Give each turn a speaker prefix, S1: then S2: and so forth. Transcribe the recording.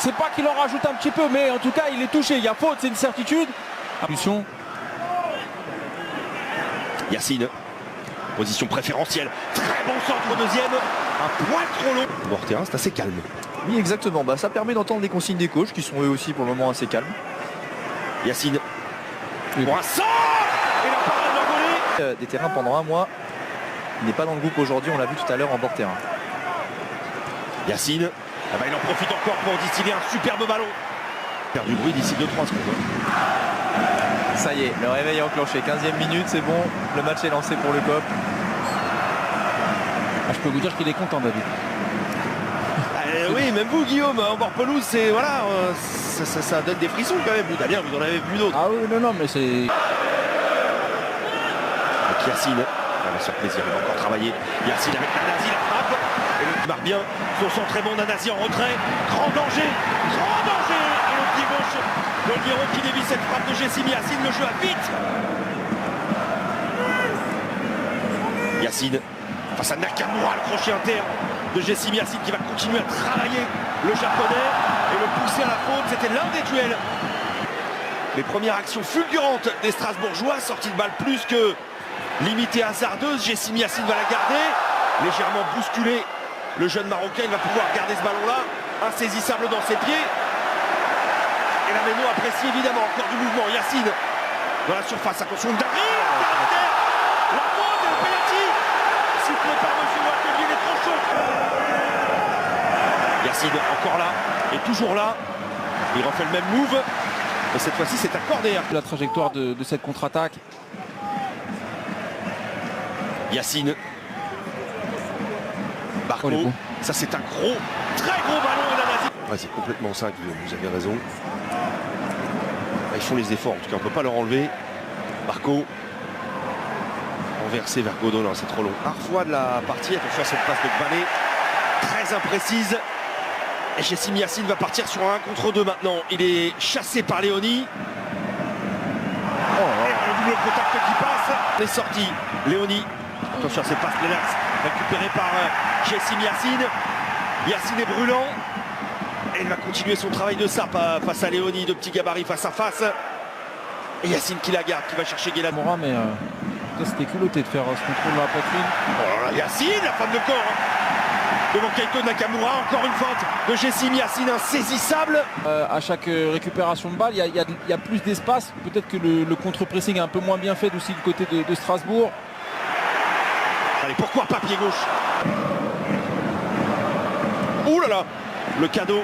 S1: C'est pas qu'il en rajoute un petit peu, mais en tout cas il est touché. Il y a faute, c'est une certitude. Impulsion.
S2: Yacine, position préférentielle, très bon centre deuxième, un poil trop long. Bord terrain, c'est assez calme.
S3: Oui, exactement. Ça permet d'entendre les consignes des coachs qui sont eux aussi pour le moment assez calmes.
S2: Yacine, pour un centre et la parade d'envolée.
S3: Des terrains pendant un mois. Il n'est pas dans le groupe aujourd'hui, on l'a vu tout à l'heure en bord terrain.
S2: Yacine, il en profite encore pour distiller un superbe ballon. Faire du bruit d'ici 2-3 secondes.
S3: Ça y est, le réveil est enclenché. 15e minute, c'est bon. Le match est lancé pour le COP.
S1: Je peux vous dire qu'il est content, David.
S2: Oui, même vous, Guillaume, en bord pelouse, c'est voilà, ça donne des frissons quand même. Damien, vous en avez vu d'autres.
S1: Ah oui, non, mais c'est...
S2: Avec Yacine, il va se faire plaisir, il va encore travailler. Yacine avec Nanasi, la frappe. Et le marque bien, son centre est bon, Nanasi en retrait. Grand danger, grand danger. Et le pied gauche, le Liron qui dévie cette frappe de Jessim Yacine, le jeu à vite. Yacine face à Nakamura, le crochet interne de Jessim Yacine qui va continuer à travailler le japonais et le pousser à la faute. C'était l'un des duels. Les premières actions fulgurantes des Strasbourgeois, sortie de balle plus que limitée, hasardeuse. Jessim Yacine va la garder, légèrement bousculé. Le jeune Marocain, il va pouvoir garder ce ballon-là, insaisissable dans ses pieds. Et la Méno apprécie évidemment encore du mouvement. Yacine dans la surface, attention, Dari, la faute et le penalty sifflé par M. Wakebi, il est trop chaud. Yacine encore là, et toujours là. Il refait le même move, mais cette fois-ci c'est accordé.
S1: La trajectoire de cette contre-attaque.
S2: Yacine. Barco,
S1: bon.
S2: ça c'est un gros, très gros ballon et Nanasi. Ouais, c'est complètement ça, Guillaume, vous avez raison. Ils font les efforts, en tout cas on ne peut pas leur enlever. Barco. Renversé vers Godon, c'est trop long. Parfois de la partie, attention à cette passe de Gbané. Très imprécise. Et Jessim Yacine va partir sur un 1 contre 2 maintenant. Il est chassé par Léoni. Le double contact qui passe. Il est sorti. Léoni. Attention à cette passe Lennox. Récupéré par Jessim Yacine. Yacine est brûlant. Et il va continuer son travail de sape face à Léoni, de petit gabarit face à face. Et Yacine qui la garde, qui va chercher Guéla.
S1: Mora, mais c'était culotté de faire ce contrôle dans la poitrine.
S2: Oh là là, Yacine, la femme de corps devant Kaito Nakamura, encore une faute de Jessim Yacine, insaisissable.
S1: À chaque récupération de balle, il y a plus d'espace. Peut-être que le contre-pressing est un peu moins bien fait aussi du côté de Strasbourg.
S2: Allez, pourquoi pas pied gauche? Ouh là là, le cadeau